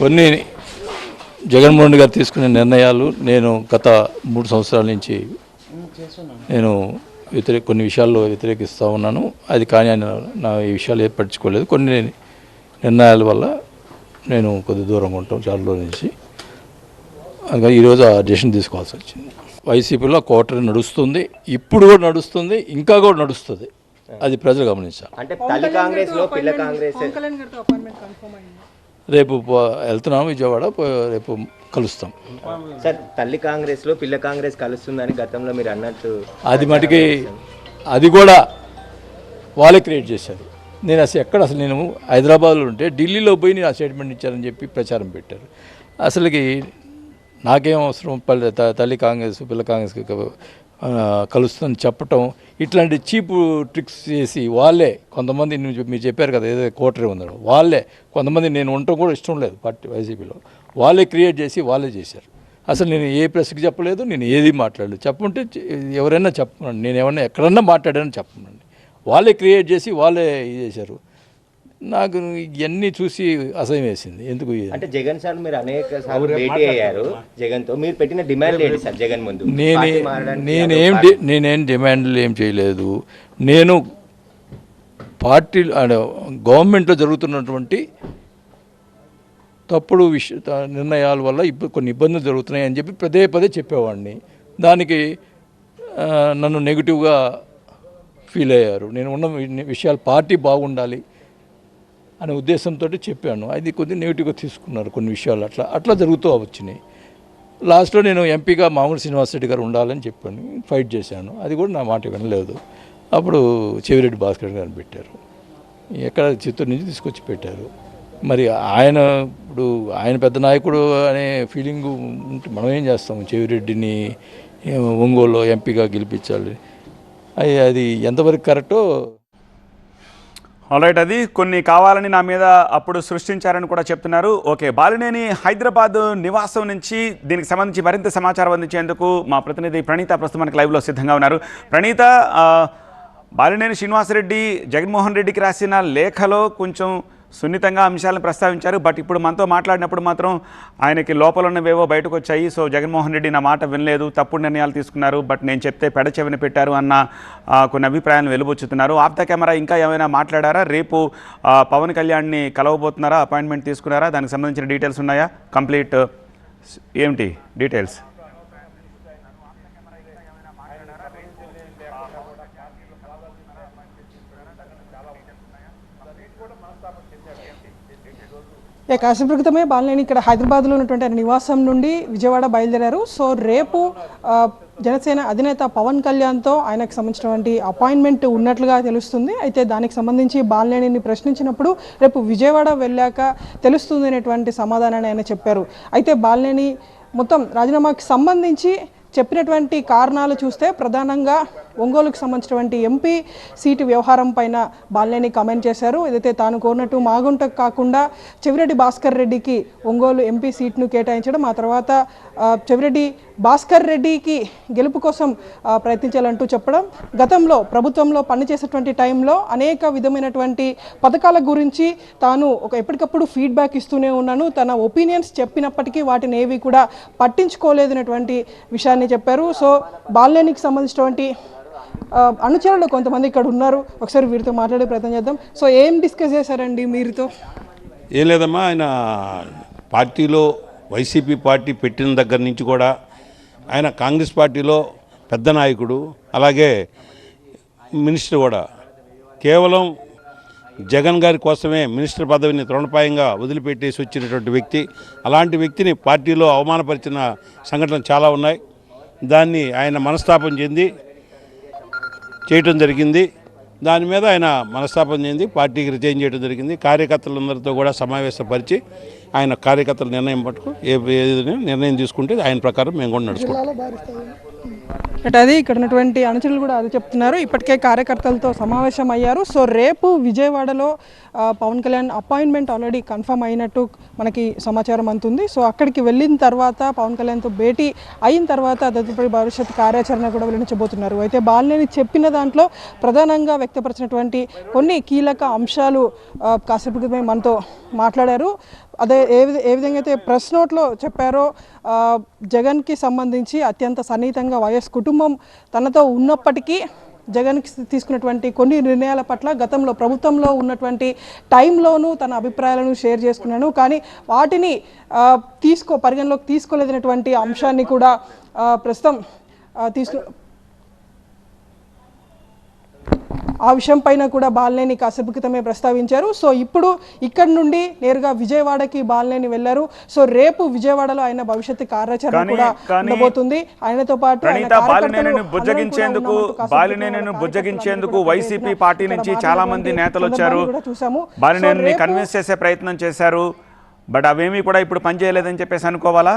కొన్ని జగన్మోహన్ రెడ్డి గారు తీసుకునే నిర్ణయాలు నేను గత 3 సంవత్సరాల నుంచి నేను కొన్ని విషయాల్లో వ్యతిరేకిస్తూ ఉన్నాను. అది కానీ ఆయన ఈ విషయాలు ఏర్పరచుకోలేదు. కొన్ని నిర్ణయాల వల్ల నేను కొద్ది దూరంగా ఉంటాం చాలా రోజుల నుంచి. అందుకని ఈరోజు ఆ డెసిషన్ తీసుకోవాల్సి వచ్చింది. వైసీపీలో కోటరీ నడుస్తుంది, ఇప్పుడు కూడా నడుస్తుంది, ఇంకా కూడా నడుస్తుంది. అది ప్రజలు గమనించాలి. అంటే తల్లి కాంగ్రెస్లో పిల్ల కాంగ్రెస్ రేపు వెళ్తున్నాము విజయవాడ, రేపు కలుస్తాం. సార్ తల్లి కాంగ్రెస్లో పిల్ల కాంగ్రెస్ కలుస్తుందని గతంలో మీరు అన్నట్టు అది మటుకి అది కూడా వాళ్ళే క్రియేట్ చేశారు. నేను అసలు నేను హైదరాబాద్లో ఉంటే ఢిల్లీలో పోయి నేను ఆ స్టేట్మెంట్ ఇచ్చారని చెప్పి ప్రచారం పెట్టారు. అసలుకి నాకేం అవసరం తల్లి కాంగ్రెస్ పిల్ల కాంగ్రెస్ కలుస్తుందని చెప్పటం, ఇట్లాంటి చీప్ ట్రిక్స్ చేసి వాళ్ళే కొంతమంది మీరు చెప్పారు కదా ఏదో కోటరీ ఉందో వాళ్ళే కొంతమంది నేను ఉండటం కూడా ఇష్టం లేదు పార్టీ వైసీపీలో వాళ్ళే క్రియేట్ చేసి వాళ్ళే చేశారు. అసలు నేను ఏ ప్రెస్కి చెప్పలేదు, నేను ఏది మాట్లాడలేదు. చెప్పమంటే ఎవరైనా చెప్పండి, నేను ఏమన్నా ఎక్కడన్నా మాట్లాడానని చెప్పండి. వాళ్ళే క్రియేట్ చేసి వాళ్ళే ఇది చేశారు. నాకు ఇవన్నీ చూసి అసహ్యం వేసింది. ఎందుకు అంటే జగన్ సార్ మీరు అనేక సార్లు భేటీ అయ్యారు జగన్తో, మీరు పెట్టిన డిమాండ్ ఏంటి సార్ జగన్ ముందు? నేనేం డిమాండ్లు ఏం చేయలేదు. నేను పార్టీ గవర్నమెంట్లో జరుగుతున్నటువంటి తప్పుడు నిర్ణయాల వల్ల కొన్ని ఇబ్బందులు జరుగుతున్నాయి అని చెప్పి పదే చెప్పేవాడిని. దానికి నన్ను నెగిటివ్గా ఫీల్ అయ్యారు. నేను ఉన్న విషయాలు పార్టీ బాగుండాలి అనే ఉద్దేశంతో చెప్పాను. అది కొద్దిగా నెగిటివ్గా తీసుకున్నారు కొన్ని విషయాలు. అట్లా జరుగుతూ వచ్చినాయి. లాస్ట్లో నేను ఎంపీగా మామూలు శ్రీనివాసరెడ్డి గారు ఉండాలని చెప్పాను, ఫైట్ చేశాను. అది కూడా నా మాట వినలేదు. అప్పుడు చెవిరెడ్డి భాస్కర్ గారిని పెట్టారు, ఎక్కడ చిత్తూరు నుంచి తీసుకొచ్చి పెట్టారు. మరి ఇప్పుడు ఆయన పెద్ద నాయకుడు అనే ఫీలింగు ఉంటే మనం ఏం చేస్తాము? చెవిరెడ్డిని ఒంగోలులో ఎంపీగా గెలిపించాలి, అది ఎంతవరకు కరెక్టో. ఆల్రైట్, అది కొన్ని కావాలని నా మీద అప్పుడు సృష్టించారని కూడా చెప్తున్నారు. ఓకే, బాలినేని హైదరాబాద్ నివాసం నుంచి దీనికి సంబంధించి మరింత సమాచారం అందించేందుకు మా ప్రతినిధి ప్రణీత ప్రస్తుతం మనకి లైవ్లో సిద్ధంగా ఉన్నారు. ప్రణీత, బాలినేని శ్రీనివాసరెడ్డి జగన్మోహన్ రెడ్డికి రాసిన లేఖలో కొంచెం సున్నితంగా అంశాలను ప్రస్తావించారు. బట్ ఇప్పుడు మనతో మాట్లాడినప్పుడు మాత్రం ఆయనకి లోపల ఉన్నవేవో బయటకు వచ్చాయి. సో జగన్మోహన్ రెడ్డి నా మాట వినలేదు, తప్పుడు నిర్ణయాలు తీసుకున్నారు, బట్ నేను చెప్తే పెడచెవిన పెట్టారు అన్న కొన్ని అభిప్రాయాలను వెలుబుచ్చుతున్నారు. ఆఫ్ ద కెమెరా ఇంకా ఏమైనా మాట్లాడారా? రేపు పవన్ కళ్యాణ్ని కలవబోతున్నారా? అపాయింట్మెంట్ తీసుకున్నారా? దానికి సంబంధించిన డీటెయిల్స్ ఉన్నాయా? కంప్లీట్ ఏమిటి డీటెయిల్స్? కాసేపు క్రితమే బాలినేని ఇక్కడ హైదరాబాద్లో ఉన్నటువంటి నివాసం నుండి విజయవాడ బయలుదేరారు. సో రేపు జనసేన అధినేత పవన్ కళ్యాణ్తో ఆయనకు సంబంధించినటువంటి అపాయింట్మెంట్ ఉన్నట్లుగా తెలుస్తుంది. అయితే దానికి సంబంధించి బాలినేనిని ప్రశ్నించినప్పుడు రేపు విజయవాడ వెళ్ళాక తెలుస్తుంది అనేటువంటి సమాధానాన్ని ఆయన చెప్పారు. అయితే బాలినేని మొత్తం రాజీనామాకి సంబంధించి చెప్పినటువంటి కారణాలు చూస్తే ప్రధానంగా ఒంగోలుకు సంబంధించినటువంటి ఎంపీ సీటు వ్యవహారం పైన బాలినేని కామెంట్ చేశారు. ఏదైతే తాను కోరినట్టు మాగుంటకు కాకుండా చెవిరెడ్డి భాస్కర్ రెడ్డికి ఒంగోలు ఎంపీ సీట్ను కేటాయించడం, ఆ తర్వాత చెవిరెడ్డి భాస్కర్ రెడ్డికి గెలుపు కోసం ప్రయత్నించాలంటూ చెప్పడం, గతంలో ప్రభుత్వంలో పనిచేసేటువంటి టైంలో అనేక విధమైనటువంటి పథకాల గురించి తాను ఎప్పటికప్పుడు ఫీడ్బ్యాక్ ఇస్తూనే ఉన్నాను, తన ఒపీనియన్స్ చెప్పినప్పటికీ వాటిని ఏవి కూడా పట్టించుకోలేదనేటువంటి విషయాన్ని చెప్పారు. సో బాలినేనికి సంబంధించినటువంటి అనుచరులు కొంతమంది ఇక్కడ ఉన్నారు, ఒకసారి వీరితో మాట్లాడే ప్రయత్నం చేద్దాం. సో ఏం డిస్కస్ చేశారండి మీరుతో? ఏం లేదమ్మా, ఆయన పార్టీలో వైసీపీ పార్టీ పెట్టిన దగ్గర నుంచి కూడా ఆయన కాంగ్రెస్ పార్టీలో పెద్ద నాయకుడు, అలాగే మినిస్టర్ కూడా. కేవలం జగన్ గారి కోసమే మినిస్టర్ పదవిని తృణప్రాయంగా వదిలిపెట్టేసి వచ్చినటువంటి వ్యక్తి. అలాంటి వ్యక్తిని పార్టీలో అవమానపరిచిన సంఘటనలు చాలా ఉన్నాయి. దాన్ని ఆయన మనస్తాపం చెంది చేయటం జరిగింది. దాని మీద ఆయన మనస్తాపం చెంది పార్టీకి రిజైన్ చేయడం జరిగింది. కార్యకర్తలందరితో కూడా సమావేశపరిచి ఆయన కార్యకర్తల నిర్ణయం పట్టుకు నిర్ణయం తీసుకుంటే ఆయన ప్రకారం మేము కూడా నడుచుకుంటాం. అది ఇక్కడ ఉన్నటువంటి అనుచరులు కూడా అది చెప్తున్నారు. ఇప్పటికే కార్యకర్తలతో సమావేశం అయ్యారు. సో రేపు విజయవాడలో Pavan Kalyan appointment already confirm అయినట్టు మనకి సమాచారం అందుతుంది. సో అక్కడికి వెళ్ళిన తర్వాత పవన్ కళ్యాణ్తో భేటీ అయిన తర్వాత తదుపరి భవిష్యత్ కార్యాచరణ కూడా వెల్లడించబోతున్నారు. అయితే బాలినేని చెప్పిన దాంట్లో ప్రధానంగా వ్యక్తపరిచినటువంటి కొన్ని కీలక అంశాలు కాసేపు క్రితమే మనతో మాట్లాడారు. అదే ఏ విధంగా అయితే ప్రెస్ నోట్లో చెప్పారో జగన్కి సంబంధించి అత్యంత సన్నిహితంగా వైఎస్ కుటుంబం తనతో ఉన్నప్పటికీ జగన్కి తీసుకున్నటువంటి కొన్ని నిర్ణయాల పట్ల గతంలో ప్రభుత్వంలో ఉన్నటువంటి టైంలోనూ తన అభిప్రాయాలను షేర్ చేసుకున్నాను, కానీ వాటిని పరిగణలోకి తీసుకోలేదనేటువంటి అంశాన్ని కూడా ప్రస్తుతం ఆ విషయం పైన కూడా బాలినేని కాసేపు క్రితమే ప్రస్తావించారు. సో ఇప్పుడు ఇక్కడ నుండి నేరుగా విజయవాడకి బాలినేని వెళ్లారు. సో రేపు విజయవాడలో ఆయన భవిష్యత్తు కార్యాచరణ కూడా ఉండబోతుంది. ఆయనతో పాటు బుజ్జగించేందుకు వైసీపీ పార్టీ నుంచి చాలా మంది నేతలు వచ్చారు, బాలినేని కన్విన్స్ చేసే ప్రయత్నం చేశారు. బట్ అవేమీ కూడా ఇప్పుడు పనిచేయలేదని చెప్పేసి అనుకోవాలా?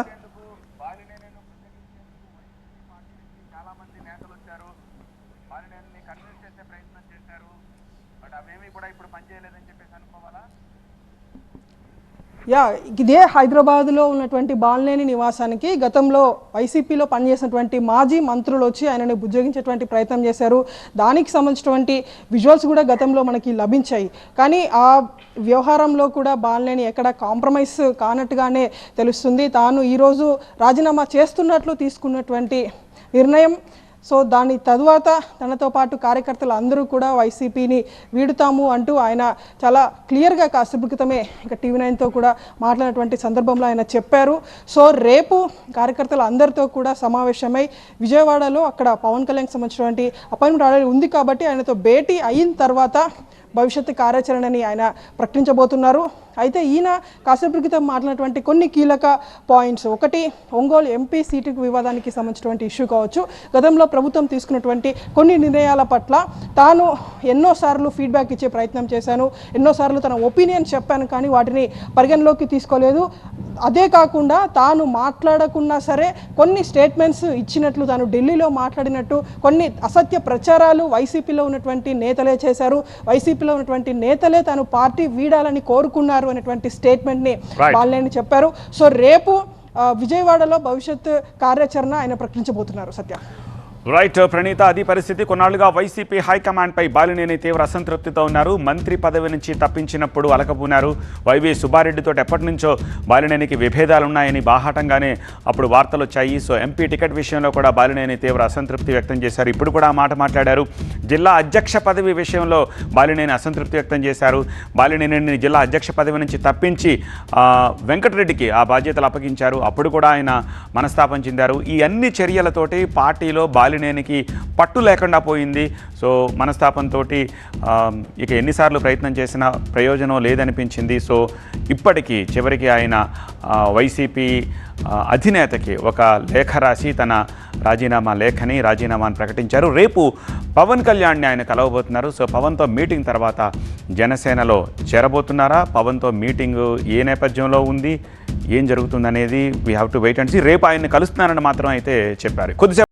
ఇదే హైదరాబాద్లో ఉన్నటువంటి బాలినేని నివాసానికి గతంలో వైసీపీలో పనిచేసినటువంటి మాజీ మంత్రులు వచ్చి ఆయనని బుజ్జగించేటువంటి ప్రయత్నం చేశారు. దానికి సంబంధించినటువంటి విజువల్స్ కూడా గతంలో మనకి లభించాయి. కానీ ఆ వ్యవహారంలో కూడా బాలినేని ఎక్కడ కాంప్రమైజ్ కానట్టుగానే తెలుస్తుంది. తాను ఈరోజు రాజీనామా చేస్తున్నట్లు తీసుకున్నటువంటి నిర్ణయం. సో దాని తరువాత తనతో పాటు కార్యకర్తలు అందరూ కూడా వైసీపీని వీడుతాము అంటూ ఆయన చాలా క్లియర్గా కాసేపు క్రితమే ఇక TV9తో కూడా మాట్లాడినటువంటి సందర్భంలో ఆయన చెప్పారు. సో రేపు కార్యకర్తలు అందరితో కూడా సమావేశమై విజయవాడలో అక్కడ పవన్ కళ్యాణ్కి సంబంధించినటువంటి అపాయింట్మెంట్ ఆల్రెడీ ఉంది కాబట్టి ఆయనతో భేటీ అయిన తర్వాత భవిష్యత్తు కార్యాచరణని ఆయన ప్రకటించబోతున్నారు. అయితే ఈయన కాసేపు క్రితం మాట్లాడినటువంటి కొన్ని కీలక పాయింట్స్, ఒకటి ఒంగోలు ఎంపీ సీటుకు వివాదానికి సంబంధించినటువంటి ఇష్యూ కావచ్చు, గతంలో ప్రభుత్వం తీసుకున్నటువంటి కొన్ని నిర్ణయాల పట్ల తాను ఎన్నోసార్లు ఫీడ్బ్యాక్ ఇచ్చే ప్రయత్నం చేశాను, ఎన్నోసార్లు తన ఒపీనియన్ చెప్పాను, కానీ వాటిని పరిగణలోకి తీసుకోలేదు. అదే కాకుండా తాను మాట్లాడకున్నా సరే కొన్ని స్టేట్మెంట్స్ ఇచ్చినట్లు, తాను ఢిల్లీలో మాట్లాడినట్టు కొన్ని అసత్య ప్రచారాలు వైసీపీలో ఉన్నటువంటి నేతలే చేశారు, వైసీపీలో ఉన్నటువంటి నేతలే తాను పార్టీ వీడాలని కోరుకున్నారు అనేటువంటి స్టేట్మెంట్ని బాలినేని చెప్పారు. సో రేపు విజయవాడలో భవిష్యత్ కార్యాచరణ ఆయన ప్రకటించబోతున్నారు. సత్య రైట్ ప్రణీత, అది పరిస్థితి. కొన్నాళ్లుగా వైసీపీ హైకమాండ్పై బాలినేని తీవ్ర అసంతృప్తితో ఉన్నారు. మంత్రి పదవి నుంచి తప్పించినప్పుడు అలకబూనారు. వైవి సుబ్బారెడ్డితో ఎప్పటి నుంచో బాలినేనికి విభేదాలున్నాయని బాహాటంగానే అప్పుడు వార్తలు వచ్చాయి. సో ఎంపీ టికెట్ విషయంలో కూడా బాలినేని తీవ్ర అసంతృప్తి వ్యక్తం చేశారు. ఇప్పుడు కూడా ఆ మాట మాట్లాడారు. జిల్లా అధ్యక్ష పదవి విషయంలో బాలినేని అసంతృప్తి వ్యక్తం చేశారు. బాలినేనిని జిల్లా అధ్యక్ష పదవి నుంచి తప్పించి వెంకటరెడ్డికి ఆ బాధ్యతలు అప్పగించారు. అప్పుడు కూడా ఆయన మనస్తాపం చెందారు. ఈ అన్ని చర్యలతోటి పార్టీలో బాలినేనికి పట్టు లేకుండా పోయింది. సో మనస్తాపంతో ఇక ఎన్నిసార్లు ప్రయత్నం చేసినా ప్రయోజనం లేదనిపించింది. సో ఇప్పటికీ చివరికి ఆయన వైసీపీ అధినేతకి ఒక లేఖ రాసి తన రాజీనామాను ప్రకటించారు. రేపు పవన్ కళ్యాణ్ని ఆయన కలవబోతున్నారు. సో పవన్తో మీటింగ్ తర్వాత జనసేనలో చేరబోతున్నారా? పవన్తో మీటింగ్ ఏ నేపథ్యంలో ఉంది, ఏం జరుగుతుందనేది we have to wait and see. రేపు ఆయన్ని కలుస్తున్నారని మాత్రం అయితే చెప్పారు. కొద్దిసేపు